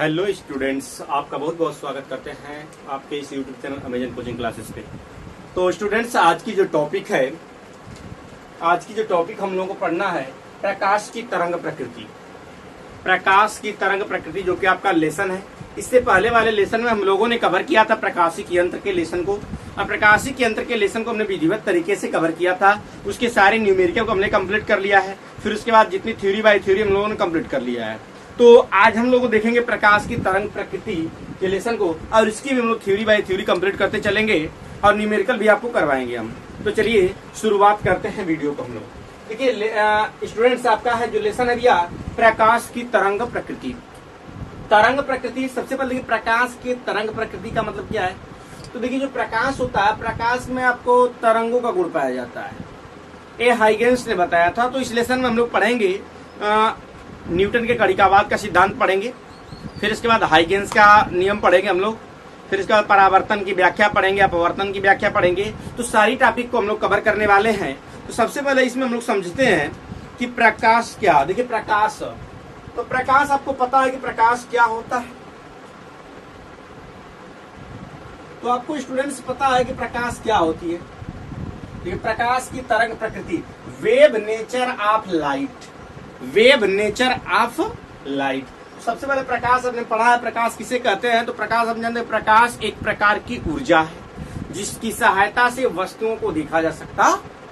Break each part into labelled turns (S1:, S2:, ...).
S1: Hello students, आपका बहुत बहुत स्वागत करते हैं आपके इस YouTube channel Amazon coaching classes पे। तो स्टूडेंट्स, आज की जो टॉपिक हम लोगों को पढ़ना है प्रकाश की तरंग प्रकृति। प्रकाश की तरंग प्रकृति जो कि आपका लेसन है। इससे पहले वाले लेसन में हम लोगों ने कवर किया था प्रकाशिक यंत्र के लेसन को। अब प्रकाशिक यंत्र के लेसन को हमने विधिवत तरीके से कवर किया था। उसके सारे न्यूमेरिकल को हमने कंप्लीट कर लिया है। फिर उसके बाद जितनी थ्योरी बाय थ्योरी हम लोगों ने कंप्लीट कर लिया है। तो आज हम लोग देखेंगे प्रकाश की तरंग प्रकृति के लेसन को, और इसकी भी हम लोग थ्योरी बाय थ्योरी कंप्लीट करते चलेंगे और न्यूमेरिकल भी आपको करवाएंगे हम। तो चलिए शुरुआत करते हैं वीडियो को हम लोग। देखिए स्टूडेंट्स, आपका है जो लेसन है भैया प्रकाश की तरंग प्रकृति। तरंग प्रकृति, सबसे पहले देखिए प्रकाश की तरंग प्रकृति का मतलब क्या है। तो देखिए जो प्रकाश होता है, प्रकाश में आपको तरंगों का गुण पाया जाता है। ये हाइगेंस ने बताया था। तो इस लेसन में हम लोग पढ़ेंगे न्यूटन के कणिकावाद का सिद्धांत पढ़ेंगे। फिर इसके बाद हाइगेंस का नियम पढ़ेंगे हम लोग। फिर इसके बाद परावर्तन की व्याख्या पढ़ेंगे, अपवर्तन की व्याख्या पढ़ेंगे। तो सारी टॉपिक को हम लोग कवर करने वाले हैं। तो सबसे पहले इसमें हम लोग समझते हैं कि प्रकाश क्या। देखिए प्रकाश, तो प्रकाश आपको पता है कि प्रकाश क्या होता है। तो आपको स्टूडेंट्स पता है कि प्रकाश क्या होती है। देखिए प्रकाश की तरंग प्रकृति, wave nature of light. Wave nature of light. सबसे पहले प्रकाश हमने पढ़ा है, प्रकाश किसे कहते हैं। तो प्रकाश हम जानते हैं, प्रकाश एक प्रकार की ऊर्जा है जिसकी सहायता से वस्तुओं को देखा जा सकता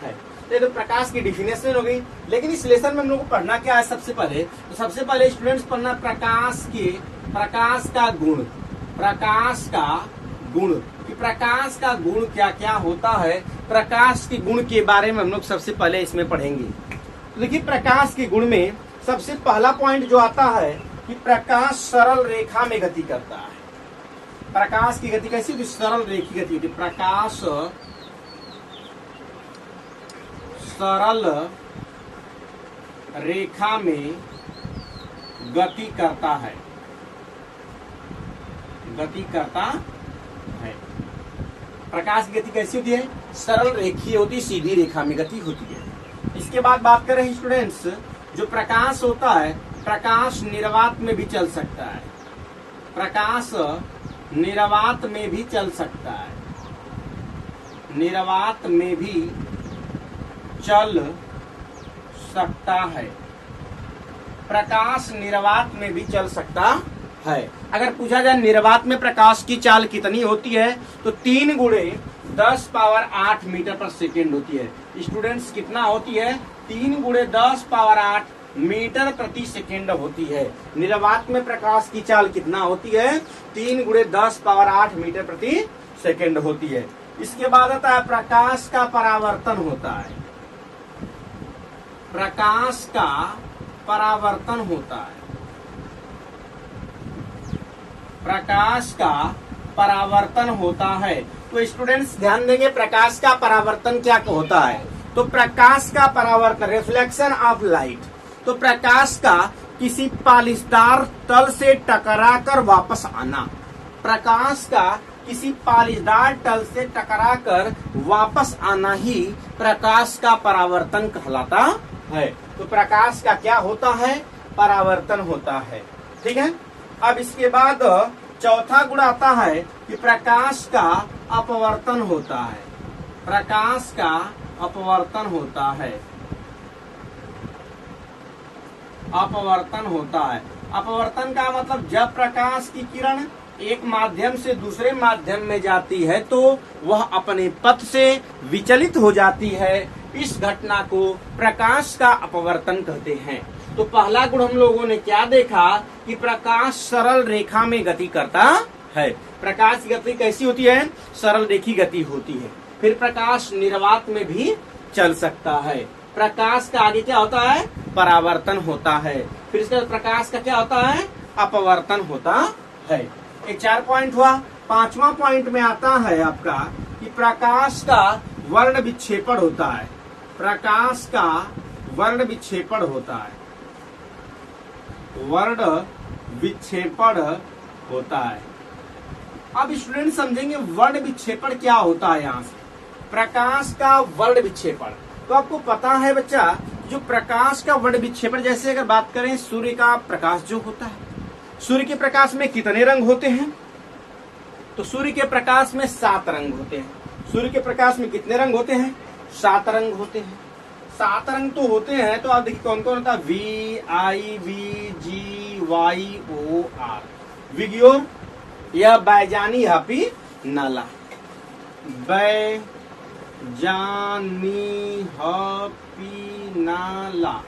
S1: है। तो प्रकाश की डिफिनेशन हो गई। लेकिन इस लेसन में हम लोग को पढ़ना क्या है सबसे पहले। तो सबसे पहले स्टूडेंट्स पढ़ना प्रकाश का गुण। प्रकाश का गुण कि प्रकाश का गुण क्या क्या होता है। प्रकाश के गुण के बारे में हम लोग सबसे पहले इसमें पढ़ेंगे। तो देखिए प्रकाश के गुण में सबसे पहला पॉइंट जो आता है कि प्रकाश सरल रेखा में गति करता है। प्रकाश की गति कैसी होती है? सरल रेखी गति होती है। प्रकाश सरल रेखा में गति करता है। प्रकाश की गति कैसी होती है? सरल रेखीय होती है, सीधी रेखा में गति होती है। इसके बाद बात करें स्टूडेंट्स, जो प्रकाश होता है, प्रकाश निर्वात में भी चल सकता है। प्रकाश निर्वात में भी चल सकता है। निर्वात में भी चल सकता है। प्रकाश निर्वात में भी चल सकता है। अगर पूछा जाए निर्वात में प्रकाश की चाल कितनी होती है, तो 3 गुणे 10 पावर 8 मीटर पर सेकेंड होती है। स्टूडेंट्स कितना होती है? 3 गुणे 10 पावर 8 मीटर प्रति सेकेंड होती है। निर्वात में प्रकाश की चाल कितना होती है? 3 गुणे 10 पावर 8 मीटर प्रति सेकेंड होती है। इसके बाद आता है प्रकाश का परावर्तन होता है। प्रकाश का परावर्तन होता है। प्रकाश का परावर्तन होता है। तो स्टूडेंट्स ध्यान देंगे प्रकाश का परावर्तन क्या होता है। तो प्रकाश का परावर्तन, रिफ्लेक्शन ऑफ लाइट। तो प्रकाश का किसी पालिशदार तल से टकराकर वापस आना। प्रकाश का किसी पालिशदार तल से टकराकर वापस आना ही प्रकाश का परावर्तन कहलाता है। तो प्रकाश का क्या होता है? परावर्तन होता है। ठीक है। अब इसके बाद चौथा गुण आता है कि प्रकाश का अपवर्तन होता है। प्रकाश का अपवर्तन होता है। अपवर्तन होता है। अपवर्तन का मतलब जब प्रकाश की किरण एक माध्यम से दूसरे माध्यम में जाती है तो वह अपने पथ से विचलित हो जाती है। इस घटना को प्रकाश का अपवर्तन कहते हैं। तो पहला गुण हम लोगों ने क्या देखा कि प्रकाश सरल रेखा में गति करता है। प्रकाश की गति कैसी होती है? सरल रेखी गति होती है। फिर प्रकाश निर्वात में भी चल सकता है। प्रकाश का आगे क्या होता है? परावर्तन होता है। फिर इसका प्रकाश का क्या होता है? अपवर्तन होता है। एक 4 पॉइंट हुआ। 5वां पॉइंट में आता है आपका कि प्रकाश का वर्ण विक्षेपण होता है। प्रकाश का वर्ण विक्षेपण होता है। वर्ण विक्षेपण होता है। अब स्टूडेंट समझेंगे वर्ण विक्षेपण क्या होता है। यहाँ से प्रकाश का वर्ण विक्षेपण, तो आपको पता है बच्चा, जो प्रकाश का वर्ण विक्षेपण, जैसे अगर बात करें सूर्य का प्रकाश जो होता है, सूर्य के प्रकाश में कितने रंग होते हैं? तो सूर्य के प्रकाश में 7 रंग होते हैं। सूर्य के प्रकाश में कितने रंग होते हैं? 7 रंग होते हैं। 7 रंग तो होते हैं, तो आप देखिए कौन कौन होता है? VIVGYOR, विग्योर या बैजानी हापी नाला, बैजानी हापी नाला।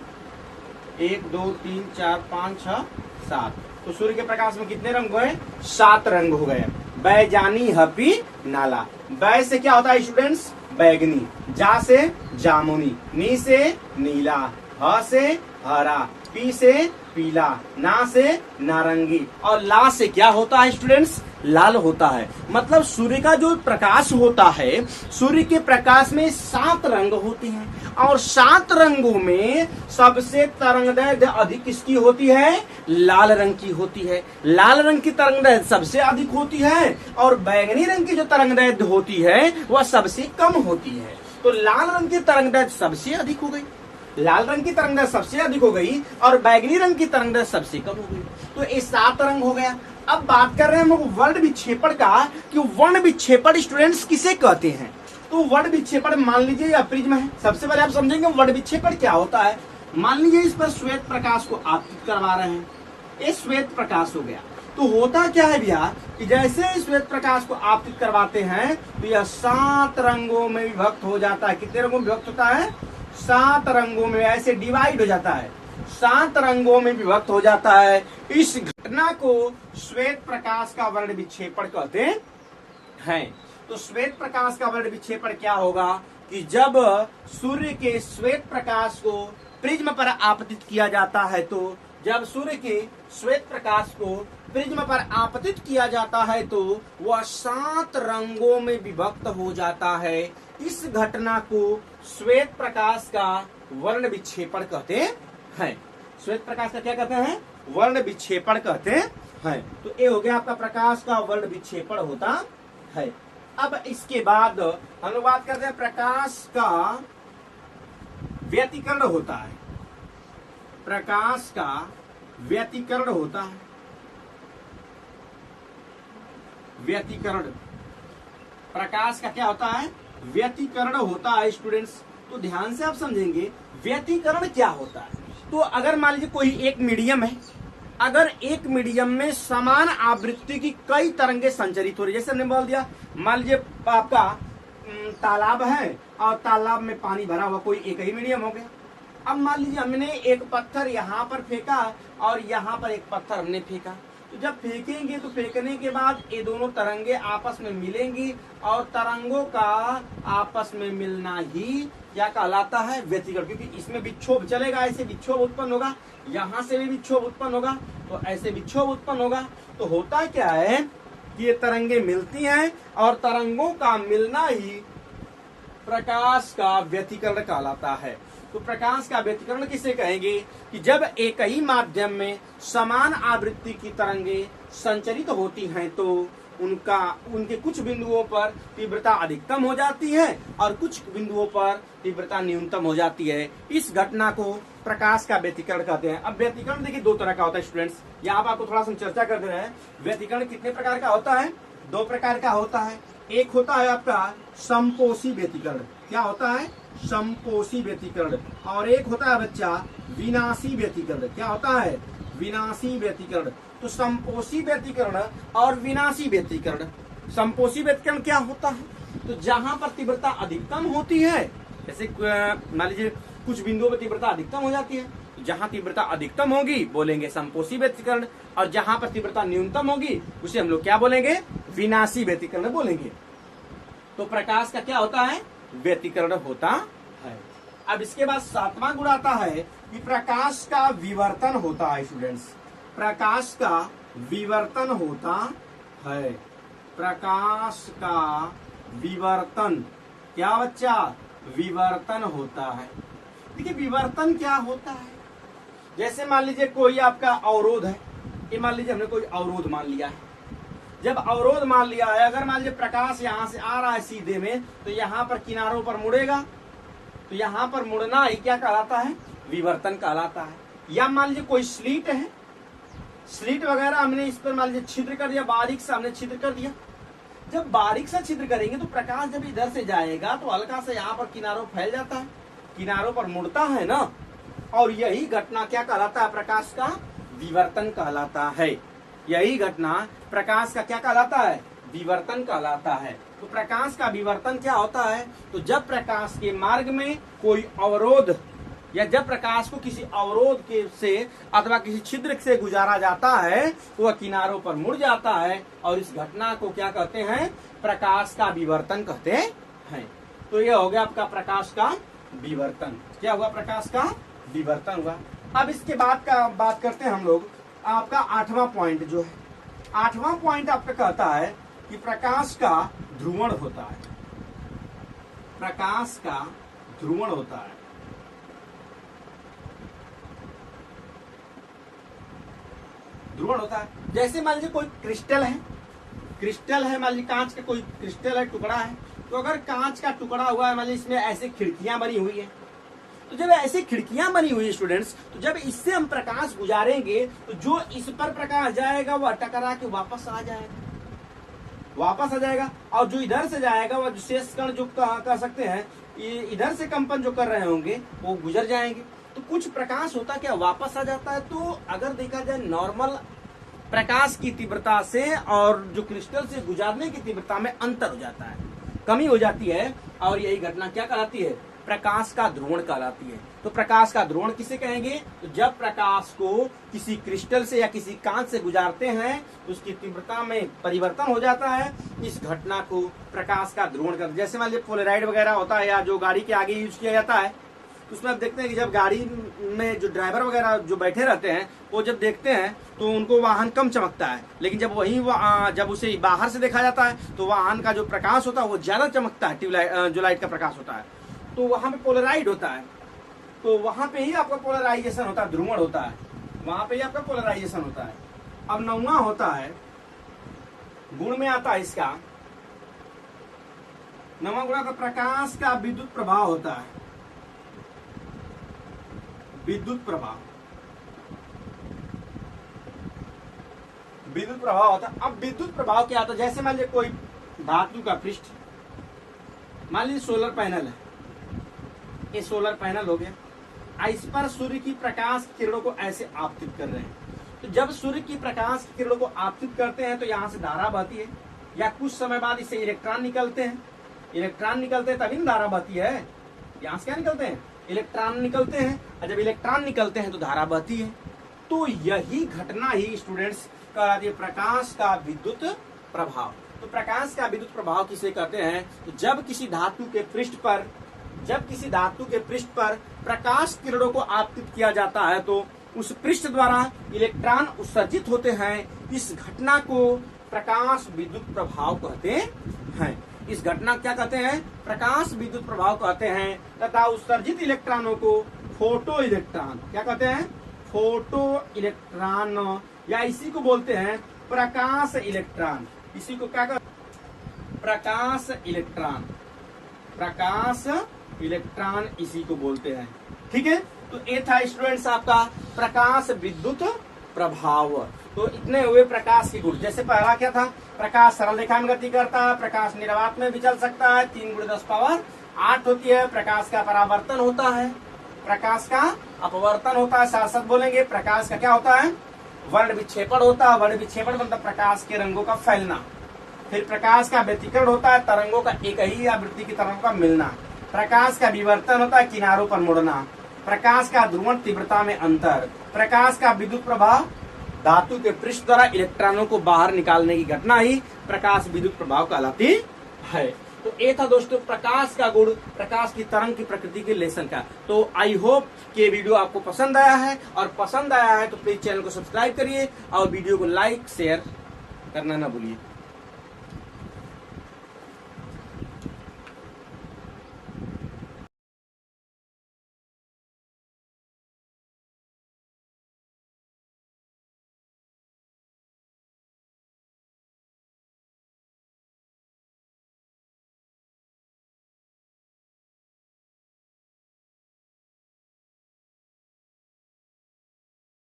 S1: 1 2 3 4 5 6 7। तो सूर्य के प्रकाश में कितने रंग हुए? 7 रंग हो गए। बैजानी हपी नाला। बै से क्या होता है स्टूडेंट्स? बैगनी, जा से जामुनी, नी से नीला, ह से हरा, पी से पीला, ना से नारंगी, और ला से क्या होता है स्टूडेंट्स? लाल होता है। मतलब सूर्य का जो प्रकाश होता है, सूर्य के प्रकाश में 7 रंग होते हैं, और 7 रंगों में सबसे तरंगदैर्घ्य अधिक किसकी होती है? लाल रंग की होती है। लाल रंग की तरंगदैर्घ्य सबसे अधिक होती है, और बैगनी रंग की जो तरंगदैर्घ्य होती है वह सबसे कम होती है। तो लाल रंग की तरंगदैर्घ्य सबसे अधिक हो गई, लाल रंग की तरंगदैर्घ्य सबसे अधिक हो गई, और बैगनी रंग की तरंगदैर्घ्य सबसे कम हो गई। तो ये 7 रंग हो गया। अब बात कर रहे हैं हम लोग वर्ण विक्षेपण का, कि वर्ण विक्षेपण स्टूडेंट्स किसे कहते हैं? तो वर्ण विक्षेपण मान लीजिए या प्रिज्म है। सबसे पहले आप समझेंगे वर्ण विक्षेपण क्या होता है। मान लीजिए इस पर श्वेत प्रकाश को आपतित करवा रहे हैं, ये श्वेत प्रकाश हो गया। तो होता क्या है भैया कि जैसे श्वेत प्रकाश को आपतित करवाते हैं तो यह 7 रंगों में विभक्त हो जाता है। कितने रंगों में विभक्त होता है? 7 रंगों में ऐसे डिवाइड हो जाता है, 7 रंगों में विभक्त हो जाता है। इस घटना को श्वेत प्रकाश का वर्ण विक्षेपण कहते हैं। तो श्वेत प्रकाश का वर्ण विक्षेपण क्या होगा कि जब सूर्य के श्वेत प्रकाश को प्रिज्म पर आपतित किया जाता है, तो जब सूर्य के श्वेत प्रकाश को प्रिज्म पर आपतित किया जाता है तो वह 7 रंगों में विभक्त हो जाता है। इस घटना को श्वेत प्रकाश का वर्ण विक्षेपण कहते हैं। श्वेत प्रकाश का क्या कहते हैं? वर्ण विक्षेपण कहते हैं। तो ये हो गया आपका प्रकाश का वर्ण विक्षेपण होता है। अब इसके बाद हम लोग बात करते हैं प्रकाश का व्यतिकरण होता है। प्रकाश का व्यतिकरण होता है। व्यतिकरण, प्रकाश का क्या होता है? व्यतिकरण होता है स्टूडेंट्स। तो ध्यान से आप समझेंगे व्यतिकरण क्या होता है। तो अगर मान लीजिए कोई एक मीडियम है, अगर एक मीडियम में समान आवृत्ति की कई तरंगे संचरित हो रही, जैसे हमने बोल दिया मान लीजिए आपका तालाब है और तालाब में पानी भरा हुआ कोई एक ही मीडियम हो गया। अब मान लीजिए हमने एक पत्थर यहाँ पर फेंका और यहाँ पर एक पत्थर हमने फेंका, तो जब फेंकेंगे तो फेंकने के बाद ये दोनों तरंगे आपस में मिलेंगी, और तरंगों का आपस में मिलना ही क्या कहलाता है? व्यतिकरण। क्योंकि इसमें विक्षोभ चलेगा, ऐसे विक्षोभ उत्पन्न होगा, यहाँ से भी विक्षोभ उत्पन्न होगा, तो ऐसे विक्षोभ उत्पन्न होगा। तो होता क्या है कि ये तरंगे मिलती हैं, और तरंगों का मिलना ही प्रकाश का व्यतिकरण कहलाता है। तो प्रकाश का व्यतिकरण किसे कहेंगे कि जब एक ही माध्यम में समान आवृत्ति की तरंगे संचरित होती हैं तो उनके कुछ बिंदुओं पर तीव्रता अधिकतम हो जाती है और कुछ बिंदुओं पर तीव्रता न्यूनतम हो जाती है। इस घटना को प्रकाश का व्यतिकरण कहते हैं। अब व्यतिकरण देखिए 2 तरह का होता है स्टूडेंट्स, यहाँ पर आपको थोड़ा सा चर्चा कर दे रहे हैं। व्यतिकरण कितने प्रकार का होता है? 2 प्रकार का होता है। एक होता है आपका समपोषी व्यतिकरण। क्या होता है? समपोषी व्यतिकरण। और एक होता है बच्चा विनाशी व्यतिकरण। क्या होता है? विनाशी व्यतिकरण। तो समपोषी व्यतिकरण और विनाशी व्यतिकरण। समपोषी व्यतिकरण क्या होता है? तो जहां पर तीव्रता अधिकतम होती है, जैसे मान लीजिए कुछ बिंदुओं पर तीव्रता अधिकतम हो जाती है, जहां तीव्रता अधिकतम होगी बोलेंगे समपोषी व्यतिकरण, और जहां पर तीव्रता न्यूनतम होगी उसे हम लोग क्या बोलेंगे? विनाशी व्यतिकरण बोलेंगे। तो प्रकाश का क्या होता है? व्यतिकरण होता है। अब इसके बाद 7वां गुण आता है कि प्रकाश का विवर्तन होता है स्टूडेंट्स। प्रकाश का विवर्तन होता है। प्रकाश का विवर्तन, क्या बच्चा? विवर्तन होता है। देखिए विवर्तन क्या होता है, जैसे मान लीजिए कोई आपका अवरोध है, ये मान लीजिए हमने कोई अवरोध मान लिया है। जब अवरोध मान लिया है, अगर मान लीजिए प्रकाश यहाँ से आ रहा है सीधे में, तो यहाँ पर किनारों पर मुड़ेगा, तो यहाँ पर मुड़ना ही क्या कहलाता है? विवर्तन कहलाता है। या मान लीजिए कोई स्लिट है, स्लिट वगैरह हमने इस पर मान लीजिए छिद्र कर दिया, बारीक सा हमने छिद्र कर दिया। जब बारीक सा छिद्र करेंगे तो प्रकाश जब इधर से जाएगा तो हल्का सा यहाँ पर किनारों फैल जाता है, किनारों पर मुड़ता है ना, और यही घटना क्या कहलाता है? प्रकाश का विवर्तन कहलाता है। यही घटना प्रकाश का क्या कहलाता है? विवर्तन कहलाता है। तो प्रकाश का विवर्तन क्या होता है? तो जब प्रकाश के मार्ग में कोई अवरोध या जब प्रकाश को किसी अवरोध के से अथवा किसी छिद्र से गुजारा जाता है तो वह किनारों पर मुड़ जाता है, और इस घटना को क्या कहते हैं? प्रकाश का विवर्तन कहते हैं। तो यह हो गया आपका प्रकाश का विवर्तन। क्या हुआ? प्रकाश का विवर्तन हुआ। अब इसके बाद का बात करते हैं हम लोग। आपका 8वां पॉइंट जो है, 8वां पॉइंट आपका कहता है कि प्रकाश का ध्रुवण होता है। प्रकाश का ध्रुवण होता है। ध्रुवण होता है। जैसे मान लीजिए कोई क्रिस्टल है, मान लीजिए कांच का कोई क्रिस्टल है, टुकड़ा है, तो अगर कांच का टुकड़ा हुआ है, मान लीजिए इसमें ऐसे खिड़कियां बनी हुई है, तो जब ऐसे खिड़कियां बनी हुई है स्टूडेंट्स, तो जब इससे हम प्रकाश गुजारेंगे तो जो इस पर प्रकाश जाएगा वह टकरा के वापस आ जाएगा, और जो इधर से जाएगा वह शेष कण जो कह सकते हैं इधर से कंपन जो कर रहे होंगे वो गुजर जाएंगे। तो कुछ प्रकाश होता क्या? वापस आ जाता है। तो अगर देखा जाए नॉर्मल प्रकाश की तीव्रता से और जो क्रिस्टल से गुजारने की तीव्रता में अंतर हो जाता है, कमी हो जाती है, और यही घटना क्या कहलाती है? प्रकाश का ध्रुवण कहलाती है। तो प्रकाश का ध्रुवण किसे कहेंगे? तो जब प्रकाश को किसी क्रिस्टल से या किसी कांच से गुजारते हैं उसकी तीव्रता में परिवर्तन हो जाता है, इस घटना को प्रकाश का ध्रुवण कहते हैं। जैसे मान लीजिए पोलराइड वगैरह होता है या जो गाड़ी के आगे यूज किया जाता है, तो उसमें आप देखते हैं कि जब गाड़ी में जो ड्राइवर वगैरह जो बैठे रहते हैं वो जब देखते हैं तो उनको वाहन कम चमकता है, लेकिन जब जब उसे बाहर से देखा जाता है तो वाहन का जो प्रकाश होता है वो ज्यादा चमकता है, ट्यूबलाइट जो लाइट का प्रकाश होता है। तो वहां पे पोलराइड होता है, तो वहां पे ही आपका पोलराइजेशन होता है, ध्रुवण होता है, वहां पे ही आपका पोलराइजेशन होता है। अब 9वां होता है, गुण में आता है इसका 9वां गुण का प्रकाश का विद्युत प्रभाव होता है। विद्युत प्रभाव होता है। अब विद्युत प्रभाव क्या आता है? जैसे मान लीजिए कोई धातु का पृष्ठ, मान लीजिए सोलर पैनल है, ये सोलर पैनल हो गया, इस पर सूर्य की प्रकाश किरणों को ऐसे आपतित कर रहे हैं। तो जब सूर्य की प्रकाश किरणों को आपतित करते हैं तो यहाँ से धारा बहती है, या कुछ समय बाद इससे इलेक्ट्रॉन निकलते हैं, तभी ना धारा बहती है। यहाँ से क्या निकलते हैं? इलेक्ट्रॉन निकलते हैं, और जब इलेक्ट्रॉन निकलते हैं तो धारा बहती है। तो यही घटना ही स्टूडेंट्स कहलाती है प्रकाश का विद्युत प्रभाव। तो प्रकाश का विद्युत प्रभाव किसे कहते हैं? तो जब किसी धातु के पृष्ठ पर प्रकाश किरणों को आपतित किया जाता है तो उस पृष्ठ द्वारा इलेक्ट्रॉन उत्सर्जित होते हैं। इस घटना को प्रकाश विद्युत प्रभाव कहते हैं। इस घटना क्या कहते हैं? प्रकाश विद्युत प्रभाव कहते हैं। तथा उत्सर्जित इलेक्ट्रॉनों को फोटो इलेक्ट्रॉन क्या कहते हैं? फोटो इलेक्ट्रॉन, या इसी को बोलते हैं प्रकाश इलेक्ट्रॉन। इसी को क्या कहते हैं? प्रकाश इलेक्ट्रॉन इसी को बोलते हैं। ठीक है, तो ये था स्टूडेंट्स आपका प्रकाश विद्युत प्रभाव। तो इतने हुए प्रकाश के गुण। जैसे पहला क्या था? प्रकाश सरल रेखा में गति करता है, प्रकाश निर्वात में भी चल सकता है, 3 × 10⁸ होती है। प्रकाश का परावर्तन होता है, प्रकाश का अपवर्तन होता है, साथ साथ बोलेंगे। प्रकाश का क्या होता है? वर्ण विक्षेपण होता है। वर्ण विक्षेपण मतलब प्रकाश के रंगों का फैलना। फिर प्रकाश का व्यतिकरण होता है, तरंगों का एक ही आवृत्ति की तरंगों का मिलना। प्रकाश का विवर्तन होता है, किनारों पर मुड़ना। प्रकाश का ध्रुवण, तीव्रता में अंतर। प्रकाश का विद्युत प्रभाव, धातु के पृष्ठ द्वारा इलेक्ट्रॉनों को बाहर निकालने की घटना ही प्रकाश विद्युत प्रभाव कहलाती है। तो ये था दोस्तों प्रकाश का गुण, प्रकाश की तरंग की प्रकृति के लेसन का। तो आई होप कि वीडियो आपको पसंद आया है, और पसंद आया है तो प्लीज चैनल को सब्सक्राइब करिए और वीडियो को लाइक शेयर करना ना भूलिए।